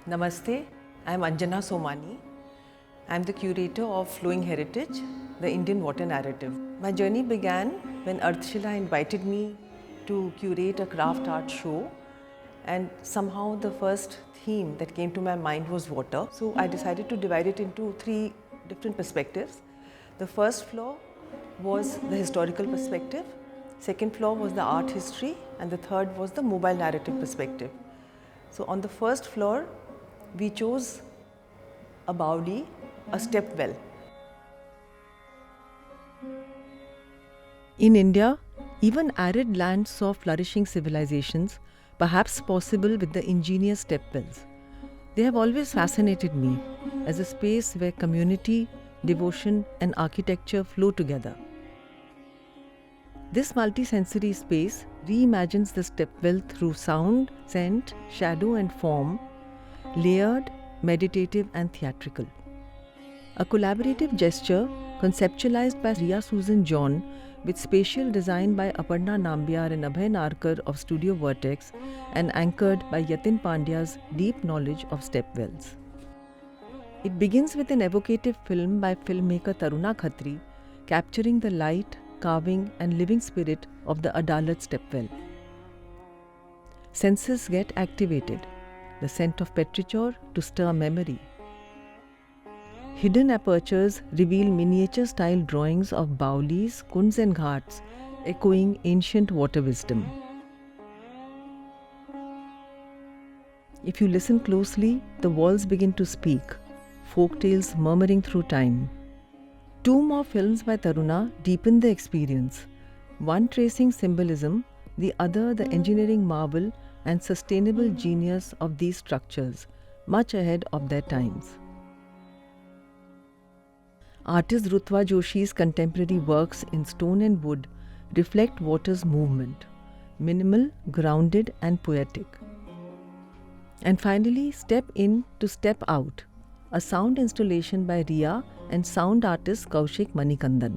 Namaste, I am Anjana Somani. I am the curator of Flowing Heritage, the Indian water narrative. My journey began when Arthshila invited me to curate a craft art show, and somehow the first theme that came to my mind was water. So I decided to divide it into three different perspectives. The first floor was the historical perspective, second floor was the art history, and the third was the mobile narrative perspective. So on the first floor, we chose a bauli, a step well. In India, even arid lands saw flourishing civilizations, perhaps possible with the ingenious step wells. They have always fascinated me as a space where community, devotion and architecture flow together. This multisensory space reimagines the step well through sound, scent, shadow and form, layered, meditative and theatrical. A collaborative gesture conceptualized by Ria Susan John with spatial design by Aparna Nambiar and Abhay Narkar of Studio Vertex and anchored by Yatin Pandya's deep knowledge of step wells. It begins with an evocative film by filmmaker Taruna Khatri capturing the light, carving and living spirit of the Adalat step well. Senses get activated, the scent of petrichor to stir memory. Hidden apertures reveal miniature-style drawings of baulis, kunds and ghats, echoing ancient water wisdom. If you listen closely, the walls begin to speak, folk tales murmuring through time. Two more films by Taruna deepen the experience, one tracing symbolism, the other the engineering marvel and sustainable genius of these structures, much ahead of their times. Artist Rutva Joshi's contemporary works in stone and wood reflect water's movement, minimal, grounded and poetic. And finally, Step In to Step Out, a sound installation by Ria and sound artist Kaushik Manikandan.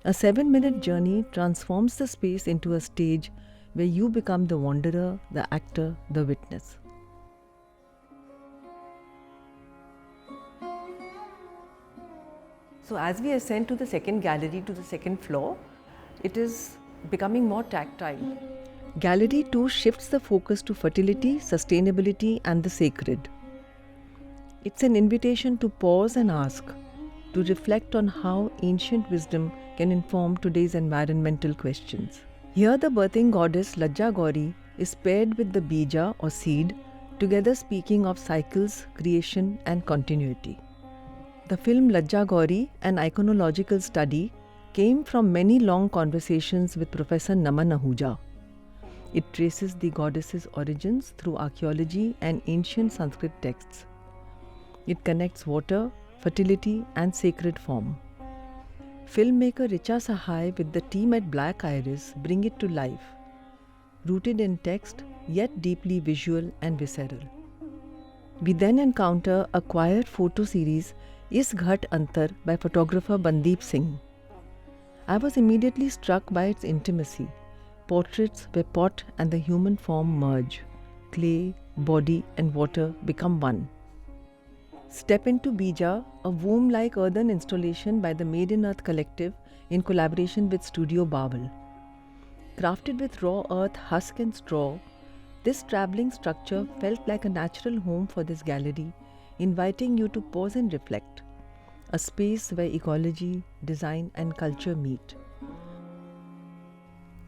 A 7-minute journey transforms the space into a stage where you become the wanderer, the actor, the witness. So as we ascend to the second gallery, to the second floor, it is becoming more tactile. Gallery 2 shifts the focus to fertility, sustainability and the sacred. It's an invitation to pause and ask, to reflect on how ancient wisdom can inform today's environmental questions. Here the birthing goddess Lajja Gauri is paired with the bija or seed, together speaking of cycles, creation and continuity. The film Lajja Gauri, an iconological study, came from many long conversations with Professor Naman Ahuja. It traces the goddess's origins through archaeology and ancient Sanskrit texts. It connects water, fertility and sacred form. Filmmaker Richa Sahai with the team at Black Iris bring it to life, rooted in text yet deeply visual and visceral. We then encounter a quiet photo series Is Ghat Antar by photographer Bandeep Singh. I was immediately struck by its intimacy, portraits where pot and the human form merge, clay, body and water become one. Step Into Bija, a womb-like earthen installation by the Made in Earth Collective in collaboration with Studio Babel. Crafted with raw earth, husk and straw, this travelling structure felt like a natural home for this gallery, inviting you to pause and reflect, a space where ecology, design and culture meet.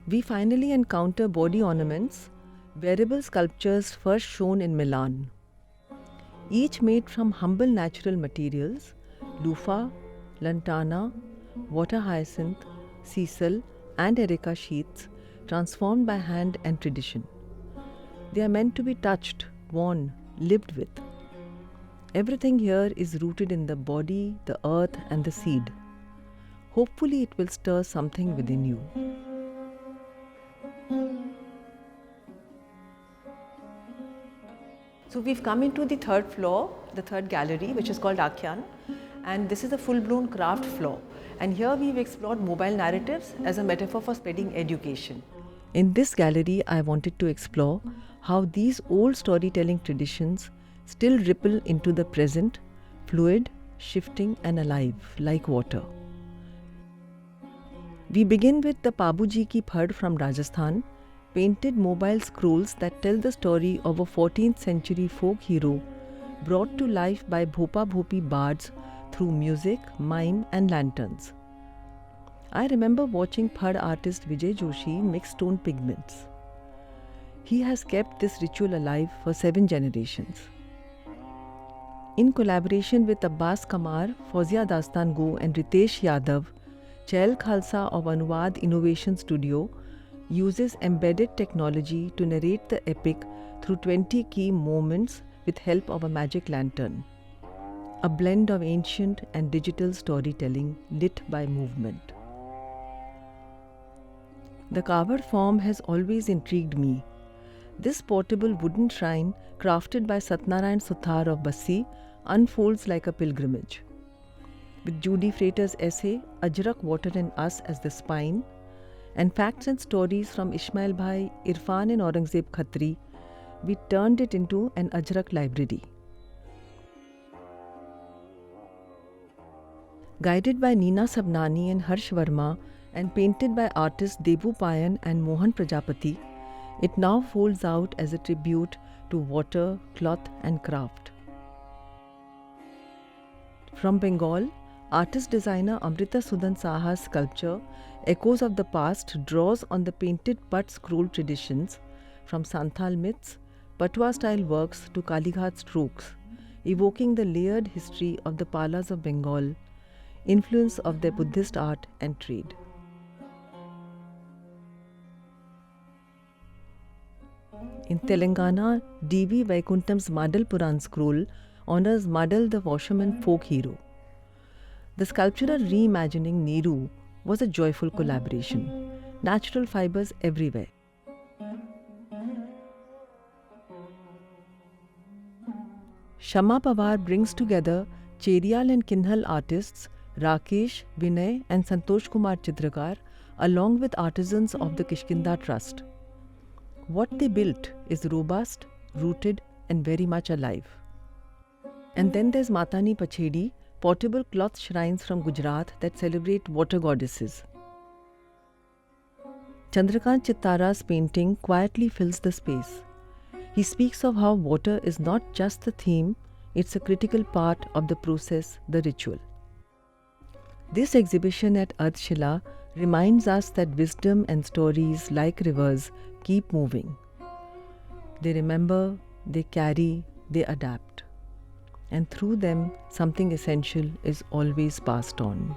We finally encounter body ornaments, wearable sculptures first shown in Milan. Each made from humble natural materials, loofah, lantana, water hyacinth, sisal and erica sheaths transformed by hand and tradition. They are meant to be touched, worn, lived with. Everything here is rooted in the body, the earth and the seed. Hopefully it will stir something within you. So we've come into the third floor, the third gallery, which is called Akhyan, and this is a full-blown craft floor. And here we've explored mobile narratives as a metaphor for spreading education. In this gallery, I wanted to explore how these old storytelling traditions still ripple into the present, fluid, shifting, and alive like water. We begin with the Pabuji Ki Phad from Rajasthan, painted mobile scrolls that tell the story of a 14th century folk hero brought to life by Bhopa Bhopi bards through music, mime, and lanterns. I remember watching Phad artist Vijay Joshi mix stone pigments. He has kept this ritual alive for 7 generations. In collaboration with Abbas Kamar, Fauzia Dastan Go, and Ritesh Yadav, Chail Khalsa of Anuvad Innovation Studio uses embedded technology to narrate the epic through 20 key moments with help of a magic lantern, a blend of ancient and digital storytelling lit by movement. The carved form has always intrigued me. This portable wooden shrine, crafted by Satnarayan Suthar of Bassi, unfolds like a pilgrimage. With Judy Frater's essay, Ajrak, Water and Us as the spine, and facts and stories from Ismail Bhai, Irfan and Aurangzeb Khatri, we turned it into an Ajrak library. Guided by Neena Sabnani and Harsh Verma and painted by artists Debu Payan and Mohan Prajapati, it now folds out as a tribute to water, cloth and craft. From Bengal, artist-designer Amrita Sudan Saha's sculpture, Echoes of the Past, draws on the painted Pat scroll traditions from Santhal myths, Patwa-style works to Kalighat strokes, evoking the layered history of the Palas of Bengal, influence of their Buddhist art and trade. In Telangana, D.V. Vaikuntam's Madal Puran scroll honors Madal, the washerman folk hero. The sculptural reimagining Neeru was a joyful collaboration. Natural fibers everywhere. Shama Pawar brings together Cheriyal and Kinhal artists Rakesh, Vinay and Santosh Kumar Chitrakar along with artisans of the Kishkinda Trust. What they built is robust, rooted and very much alive. And then there's Matani Pachedi, portable cloth shrines from Gujarat that celebrate water goddesses. Chandrakant Chittara's painting quietly fills the space. He speaks of how water is not just the theme, it's a critical part of the process, the ritual. This exhibition at Ardhshila reminds us that wisdom and stories like rivers keep moving. They remember, they carry, they adapt. And through them, something essential is always passed on.